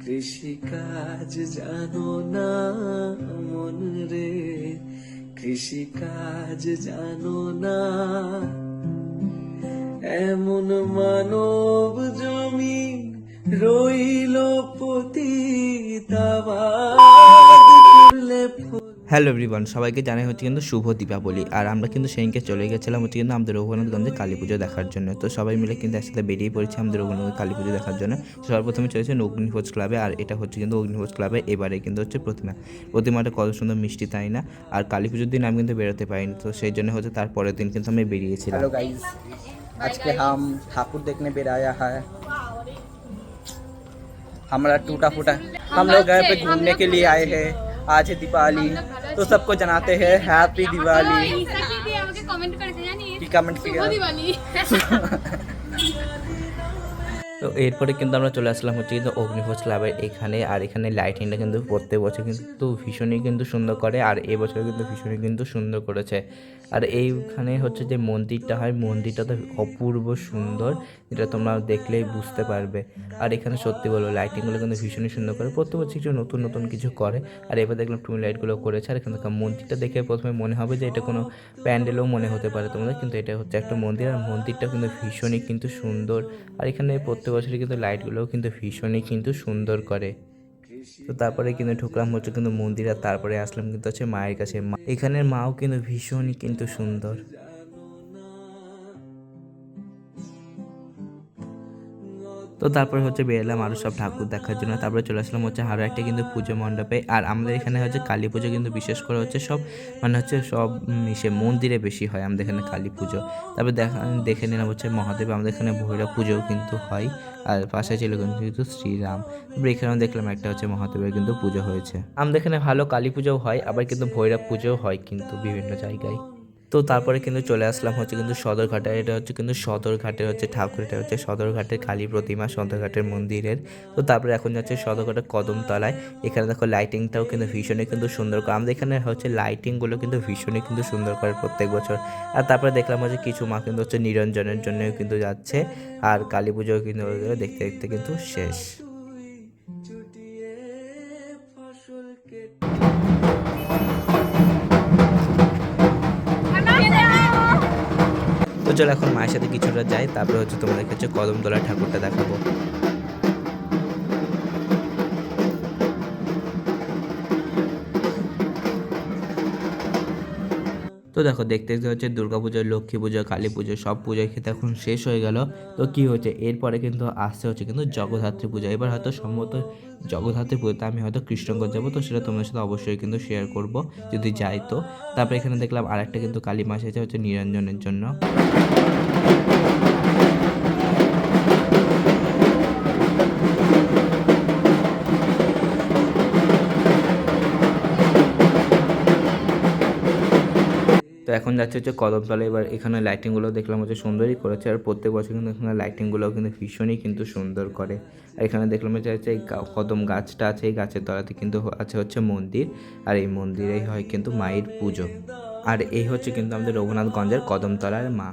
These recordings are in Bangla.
কৃষিকাজ জানো না মন রে, কৃষিকাজ জানো না, এমন মানব জমিন রইল পতিতাবাদ করলে হ্যালো এভরিওয়ান, সবাইকে জানাই হচ্ছে কিন্তু শুভ দীপাবলি। আর আমরা কিন্তু সেদিনকে চলে গেছিলাম হচ্ছে কিন্তু আমাদের রঘুনাথগঞ্জে কালী পুজো দেখার জন্য। তো সবাই মিলে কিন্তু একসাথে বেরিয়ে পড়েছি আমাদের রঘুনাথ কালী পুজো দেখার জন্য। সর্বপ্রথমে চলেছে অগ্নিভোজ ক্লাবে, আর এটা হচ্ছে কিন্তু অগ্নিভোজ ক্লাবে এবারে কিন্তু হচ্ছে প্রতিমাটা কত সুন্দর মিষ্টি, তাই না? আর কালী পুজোর দিন আমি কিন্তু বেরোতে পারিনি, তো সেই জন্য হচ্ছে তারপরের দিন কিন্তু আমি বেরিয়েছিলাম। हेलो गाइस, आज के हम ठाकुर देखने बेराया है। हमारा टूटा फूटा हम लोग घर पे घूमने के लिए आए हैं। आज है दीपावली, तो सबको जनाते हैं हैप्पी दिवाली। कमेंट किया তো এরপরে কিন্তু আমরা চলে আসলাম হচ্ছে কিন্তু অগ্নিভোজ ক্লাবের এখানে। আর এখানে লাইটিংটা কিন্তু প্রত্যেক বছর কিন্তু ভীষণই কিন্তু সুন্দর করে, আর এবছর কিন্তু ভীষণই কিন্তু সুন্দর করেছে। আর এইখানে হচ্ছে যে মন্দিরটা হয়, মন্দিরটা তো অপূর্ব সুন্দর, যেটা তোমরা দেখলেই বুঝতে পারবে। আর এখানে সত্যি বলবো লাইটিংগুলো কিন্তু ভীষণই সুন্দর করে, প্রত্যেক বছর কিছু নতুন নতুন কিছু করে। আর এবার দেখলাম টুনি লাইটগুলো করেছে। আর এখানে মন্দিরটা দেখে প্রথমে মনে হবে যে এটা কোনো প্যান্ডেলও মনে হতে পারে তোমাদের, কিন্তু এটা হচ্ছে একটা মন্দির। আর মন্দিরটা কিন্তু ভীষণই কিন্তু সুন্দর। আর এখানে প্রত্যেক বছরই কিন্তু লাইটগুলোও কিন্তু ভীষণই কিন্তু সুন্দর করে। তো তারপরে কিন্তু ঢুকলাম হচ্ছে কিন্তু মন্দির, আর তারপরে আসলাম কিন্তু হচ্ছে মায়ের কাছে। এখানের মাও কিন্তু ভীষণই কিন্তু সুন্দর। তো তারপরে হচ্ছে বেরোলাম আরও সব ঠাকুর দেখার জন্য। তারপরে চলে আসলাম হচ্ছে আরও একটা কিন্তু পুজো মণ্ডপে। আর আমাদের এখানে হচ্ছে কালী পুজো কিন্তু বিশেষ করে হচ্ছে সব সব মিশে মন্দিরে বেশি হয় আমাদের এখানে কালী পুজো। তারপরে দেখে নিলাম হচ্ছে মহাদেব, আমাদের এখানে ভৈরব পুজোও কিন্তু হয়। আর পাশে ছিল কিন্তু শ্রীরাম। তারপরে এখানেও দেখলাম একটা হচ্ছে মহাদেবের কিন্তু পুজো হয়েছে। আমাদের এখানে ভালো কালী পুজোও হয়, আবার কিন্তু ভৈরব পুজোও হয় কিন্তু বিভিন্ন জায়গায়। তো তারপরে কিন্তু চলে আসলাম হচ্ছে কিন্তু সদরঘাটে। এটা হচ্ছে কিন্তু সদরঘাটের হচ্ছে ঠাকুর, এটা হচ্ছে সদরঘাটের কালী প্রতিমা, সদরঘাটের মন্দিরের। তো তারপরে এখন যাচ্ছে সদরঘাটের কদমতলায়। এখানে দেখো লাইটিংটাও কিন্তু ভীষণই কিন্তু সুন্দর করে, আমাদের এখানে হচ্ছে লাইটিংগুলো কিন্তু ভীষণই কিন্তু সুন্দর করে প্রত্যেক বছর। আর তারপরে দেখলাম হচ্ছে কিছু মা কিন্তু হচ্ছে নিরঞ্জনের জন্যও কিন্তু যাচ্ছে। আর কালী পুজোও কিন্তু দেখতে দেখতে কিন্তু শেষ। তো চলো এখন মায়ের সাথে কিছুটা যাই, তারপরে হচ্ছে তোমাদেরকে হচ্ছে কদমতলা ঠাকুরটা দেখাবো। তো দেখো দেখতে দেখতে হচ্ছে দুর্গাপুজো, লক্ষ্মী পুজো, কালী পুজো সব পুজোর ক্ষেত্রে এখন শেষ হয়ে গেল। তো কি হচ্ছে এরপরে কিন্তু আসতে হচ্ছে কিন্তু জগদ্ধাত্রী পূজা। এবার হয়তো সম্ভবত জগদ্ধাত্রী পুজোতে আমি হয়তো কৃষ্ণগঞ্জ যাবো, তো সেটা তোমাদের সাথে অবশ্যই কিন্তু শেয়ার করব যদি যাই তো। তারপরে এখানে দেখলাম আরেকটা কিন্তু কালী মা এসেছে হচ্ছে নিরঞ্জনের জন্য। তো এখন যাচ্ছে হচ্ছে কদমতলা। এবার এখানে লাইটিংগুলো দেখলাম হচ্ছে সুন্দরই করেছে, আর প্রত্যেক বছর কিন্তু এখানে লাইটিংগুলোও কিন্তু ভীষণই কিন্তু সুন্দর করে। আর এখানে দেখলাম হচ্ছে এই কদম গাছটা আছে, এই গাছের তলাতে কিন্তু আছে হচ্ছে মন্দির, আর এই মন্দিরেই হয় কিন্তু মায়ের পুজো। আর এই হচ্ছে কিন্তু আমাদের রঘুনাথগঞ্জের কদমতলার মা।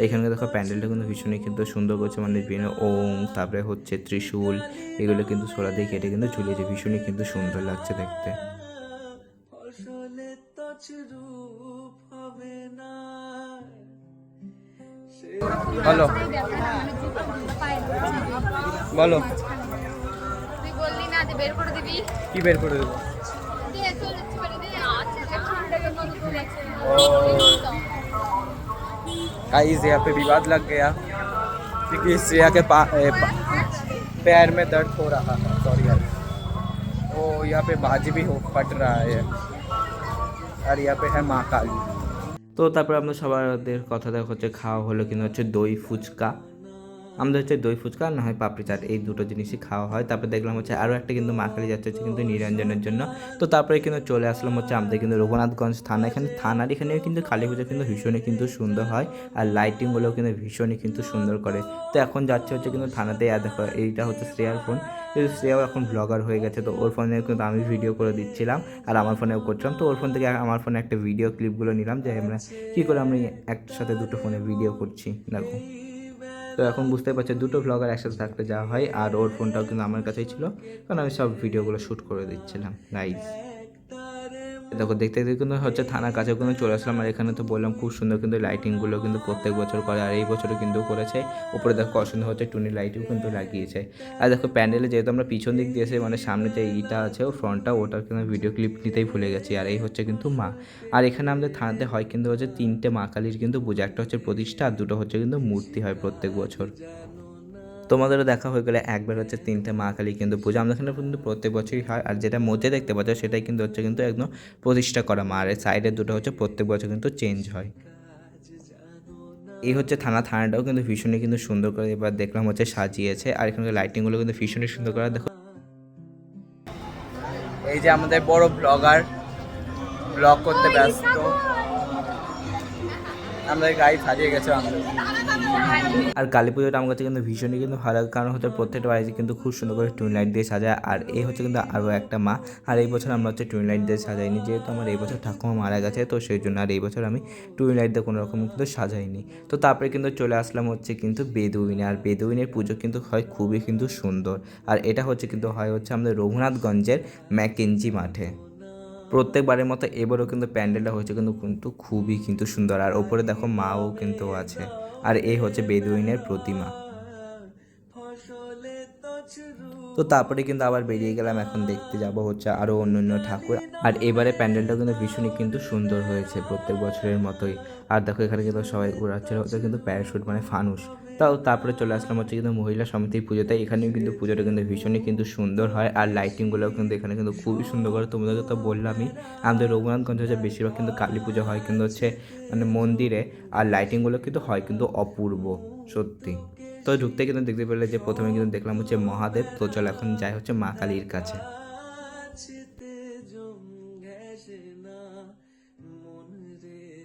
এখানে দেখো প্যান্ডেলটা কিন্তু ভীষণই কিন্তু সুন্দর করছে, বিভিন্ন ওম, তারপরে হচ্ছে ত্রিশূল, এগুলো কিন্তু সোলা দিয়ে কেটে কিন্তু ঝুলিয়েছে, ভীষণই কিন্তু সুন্দর লাগছে দেখতে। বলো বলো কি বের করে দেবো? गाइस यहाँ पे विवाद लग गया क्योंकि श्रेया के पैर में दर्द हो रहा है। सॉरी यार, वो यहाँ पे बाजी भी फट रहा है। और यहाँ पे है माँ काली। তো তারপরে আমরা সবার কথা দেখা হচ্ছে খাওয়া হলো কিন্তু হচ্ছে দই ফুচকা। আমাদের হচ্ছে দই ফুচকা না হয় পাপড়ি চাট, এই দুটো জিনিসই খাওয়া হয়। তারপরে দেখলাম হচ্ছে আরও একটা কিন্তু মা কালী যাচ্ছে হচ্ছে কিন্তু নিরঞ্জনের জন্য। তো তারপরে কিন্তু চলে আসলাম হচ্ছে আমাদের কিন্তু রঘুনাথগঞ্জ থানা। এখানে থানার এখানেও কিন্তু কালী পুজো কিন্তু ভীষণই কিন্তু সুন্দর হয়, আর লাইটিংগুলোও কিন্তু ভীষণই কিন্তু সুন্দর করে। তো এখন যাচ্ছে হচ্ছে কিন্তু থানাতে। আর দেখো এইটা হচ্ছে শ্রেয়ার ফোন, শ্রেয়াও এখন ব্লগার হয়ে গেছে। তো ওর ফোনে কিন্তু আমি ভিডিও করে দিচ্ছিলাম, আর আমার ফোনেও করছিলাম। তো ওর ফোন থেকে আমার ফোনে একটা ভিডিও ক্লিপগুলো নিলাম, যে আমরা কী করে আমি একসাথে দুটো ফোনে ভিডিও করছি দেখো। তো এখন বুঝতে পারছি দুটো ব্লগার একসাথে থাকলে যা হয়, আর ওর ফোনটাও কিন্তু আমার কাছেই ছিল, কারণ আমি সব ভিডিওগুলো শ্যুট করে দিচ্ছিলাম গাইস। দেখো দেখতে দেখতে কিন্তু হচ্ছে থানার কাছে কিন্তু চলে আসলাম, আর এখানে তো বললাম খুব সুন্দর কিন্তু লাইটিংগুলো কিন্তু প্রত্যেক বছর করে, আর এই বছরও কিন্তু করেছে। উপরে দেখো অসুন্দর হচ্ছে টুনি লাইটও কিন্তু লাগিয়েছে। আর দেখো প্যান্ডেলে যেহেতু আমরা পিছন দিক দিয়েছে, মানে সামনে যে ইটা আছে ও ফ্রন্টটা, ওটার কিন্তু ভিডিও ক্লিপ নিতেই ভুলে গেছি। আর এই হচ্ছে কিন্তু মা। আর এখানে আমাদের থানাতে হয় কিন্তু হচ্ছে 3টে মা কালীর কিন্তু পূজা, একটা হচ্ছে প্রতিষ্ঠা আর দুটো হচ্ছে কিন্তু মূর্তি হয় প্রত্যেক বছর। তোমাদেরও দেখা হয়ে গেলে একবার হচ্ছে 3টে মা কালী কিন্তু পূজা আমাদের এখানে কিন্তু প্রত্যেক বছরই হয়। আর যেটা মধ্যে দেখতে পাচ্ছ সেটাই কিন্তু হচ্ছে কিন্তু একদম প্রতিষ্ঠা করা মা, আর সাইডের দুটো হচ্ছে প্রত্যেক বছর কিন্তু চেঞ্জ হয়। এই হচ্ছে থানাটাও কিন্তু ভীষণই কিন্তু সুন্দর করে এবার দেখলাম হচ্ছে সাজিয়েছে, আর এখানকার লাইটিংগুলো কিন্তু ভীষণই সুন্দর করে। দেখো এই যে আমাদের বড় ব্লগার ব্লগ করতে ব্যস্ত, আমাদের গাড়ি সাজিয়ে গেছে আমাদের। আর কালী পুজোটা আমার কাছে কিন্তু ভীষণই কিন্তু ভালো লাগে, কারণ হচ্ছে প্রত্যেকটা বাড়িতে কিন্তু খুব সুন্দর করে টুইন লাইট দিয়ে সাজায়। আর এই হচ্ছে কিন্তু আরও একটা মা, আর এই বছর আমরা হচ্ছে টুইন লাইট দিয়ে সাজাইনি, যেহেতু আমার এই বছর ঠাকুমা মারা গেছে, তো সেই জন্য আর এই বছর আমি টুইন লাইট দিয়ে কোনো রকম কিন্তু সাজাইনি। তো তারপরে কিন্তু চলে আসলাম হচ্ছে কিন্তু বেদুইনে, আর বেদুইনের পুজো কিন্তু হয় খুবই কিন্তু সুন্দর। আর এটা হচ্ছে কিন্তু হয় হচ্ছে আমাদের রঘুনাথগঞ্জের ম্যাকেঞ্জি মাঠে। প্রত্যেকবারের মতো এবারও কিন্তু প্যান্ডেলটা হয়েছে কিন্তু খুবই কিন্তু সুন্দর। আর ওপরে দেখো মাও কিন্তু আছে, আর এই হচ্ছে বেদুইনের প্রতিমা। তো তারপরে কিন্তু আবার বেরিয়ে গেলাম, এখন দেখতে যাব হচ্ছে আরও অন্য ঠাকুর। আর এবারে প্যান্ডেলটাও কিন্তু ভীষণই কিন্তু সুন্দর হয়েছে প্রত্যেক বছরের মতোই। আর দেখো এখানে কিন্তু সবাই উড়াচ্ছিল হচ্ছে কিন্তু প্যারাশুট মানে ফানুস। তারপরে চলে আসলাম হচ্ছে কিন্তু মহিলা সমিতির পুজোতে। এখানেও কিন্তু পুজোটা কিন্তু ভীষণই কিন্তু সুন্দর হয়, আর লাইটিংগুলোও কিন্তু এখানে কিন্তু খুবই সুন্দর করে। তোমাদেরকে তো বললামই, আমাদের রঘুনাথগঞ্জ হচ্ছে বেশিরভাগ কিন্তু কালী পুজো হয় কিন্তু হচ্ছে মানে মন্দিরে, আর লাইটিংগুলো কিন্তু হয় কিন্তু অপূর্ব সত্যি। তো ঢুকতে কিন্তু দেখতে পেলে যে প্রথমে কিন্তু দেখলাম হচ্ছে মহাদেব। তো চল এখন যাই হচ্ছে মা কালীর কাছে।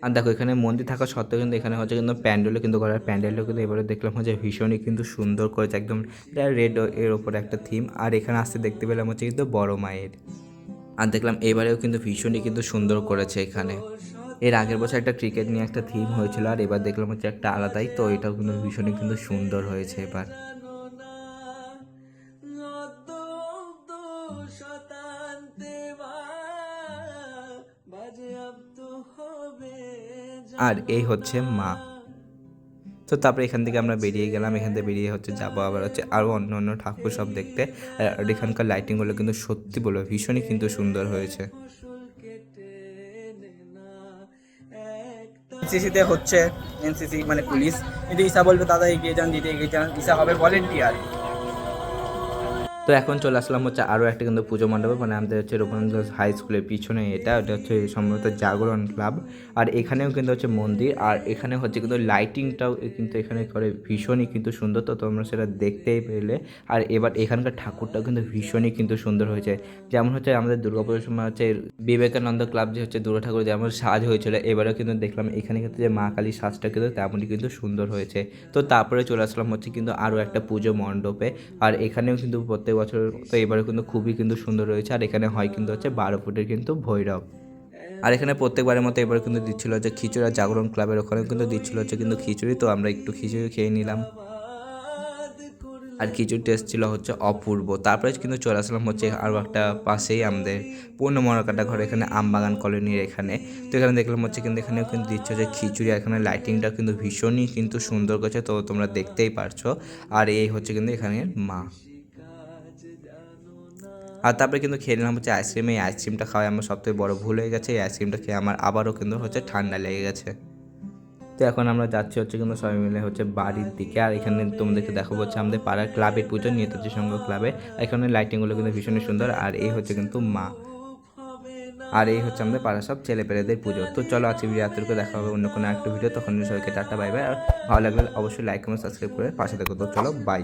আর দেখো এখানে মন্দির থাকা সত্ত্বেও কিন্তু এখানে হচ্ছে কিন্তু প্যান্ডেলও কিন্তু করার, প্যান্ডেলও কিন্তু এবারে দেখলাম হচ্ছে ভীষণই কিন্তু সুন্দর করেছে, একদম রেড এর ওপরে একটা থিম। আর এখানে আসতে দেখতে পেলাম হচ্ছে কিন্তু বড় মায়ের, আর দেখলাম এবারেও কিন্তু ভীষণই কিন্তু সুন্দর করেছে এখানে। এর আগের বছর একটা ক্রিকেট নিয়ে একটা থিম হয়েছিল, আর এবার দেখলাম হচ্ছে একটা আলাদাই। তো এটাও কিন্তু ভীষণই কিন্তু সুন্দর হয়েছে এবার। আর এই হচ্ছে মা। তো তারপরে এখান থেকে আমরা বেরিয়ে গেলাম, এখান থেকে বেরিয়ে হচ্ছে যাবো আবার হচ্ছে আরও অন্য ঠাকুর সব দেখতে। আর এখানকার লাইটিংগুলো কিন্তু সত্যি বলবো ভীষণই কিন্তু সুন্দর হয়েছে। এনসিসিতে হচ্ছে এনসিসি মানে পুলিশ, কিন্তু ঈশা বলবে দাদা এগিয়ে যান, দিদি এগিয়ে যান, ঈশা হবে ভলেন্টিয়ার। তো এখন চলে আসলাম হচ্ছে আরও একটা কিন্তু পুজো মণ্ডপে, মানে আমাদের হচ্ছে রঘুনাথগঞ্জ হাই স্কুলের পিছনে এটা হচ্ছে সম্ভবত জাগরণ ক্লাব। আর এখানেও কিন্তু হচ্ছে মন্দির, আর এখানে হচ্ছে কিন্তু লাইটিংটাও কিন্তু এখানে করে ভীষণই কিন্তু সুন্দর। তো তোমরা সেটা দেখতেই পেলে। আর এবার এখানকার ঠাকুরটাও কিন্তু ভীষণই কিন্তু সুন্দর হয়েছে, যেমন হচ্ছে আমাদের দুর্গাপুজোর সময় হচ্ছে বিবেকানন্দ ক্লাব যে হচ্ছে দুর্গা ঠাকুর যেমন সাজ হয়েছিল, এবারেও কিন্তু দেখলাম এখানে কিন্তু যে মা কালীর সাজটা কিন্তু তেমনই কিন্তু সুন্দর হয়েছে। তো তারপরে চলে আসলাম হচ্ছে কিন্তু আরও একটা পুজো মণ্ডপে, আর এখানেও কিন্তু প্রত্যেক বছর তো এবারে কিন্তু খুবই কিন্তু সুন্দর রয়েছে। আর এখানে হয় কিন্তু হচ্ছে 12 ফুটের কিন্তু ভৈরব। আর এখানে প্রত্যেকবারের মতো এবার কিন্তু দিচ্ছিল হচ্ছে খিচুড়ি, আর জাগরণ ক্লাবের ওখানেও কিন্তু দিচ্ছিল হচ্ছে কিন্তু খিচুড়ি। তো আমরা একটু খিচুড়ি খেয়ে নিলাম, আর খিচুড়ি টেস্ট ছিল হচ্ছে অপূর্ব। তারপরে কিন্তু চলে আসলাম হচ্ছে আরও একটা পাশেই আমাদের পূর্ণ মরাকাটা ঘর, এখানে আমবাগান কলোনির এখানে। তো এখানে দেখলাম হচ্ছে কিন্তু এখানেও কিন্তু দিচ্ছে যে খিচুড়ি, এখানে লাইটিংটা কিন্তু ভীষণই কিন্তু সুন্দর করেছে, তো তোমরা দেখতেই পারছো। আর এই হচ্ছে কিন্তু এখানে মা। আর তারপরে কিন্তু খেয়ে নিলাম হচ্ছে আইসক্রিম। এই আইসক্রিমটা খাওয়াই আমার সবথেকে বড় ভুল হয়ে গেছে, এই আইসক্রিমটা খেয়ে আমার আবারও কিন্তু হচ্ছে ঠান্ডা লেগে গেছে। তো এখন আমরা যাচ্ছি হচ্ছে কিন্তু সবাই মিলে হচ্ছে বাড়ির দিকে। আর এখানে তোমাদেরকে দেখাবো হচ্ছে আমাদের পাড়ার ক্লাবের পুজো, নেতাজি সংঘ ক্লাবে। এখানে লাইটিংগুলো কিন্তু ভীষণই সুন্দর। আর এই হচ্ছে কিন্তু মা, আর এই হচ্ছে আমাদের পাড়ার সব ছেলেপেলেদের পুজো। তো চলো আজকে ভিডিও এতটুকু, দেখা হবে অন্য কোনো একটা ভিডিও, তখন সবাইকে টাটা বাই বাই। আর ভালো লাগলে অবশ্যই লাইক কমেন্ট সাবস্ক্রাইব করে পাশে দেখো। তো চলো বাই।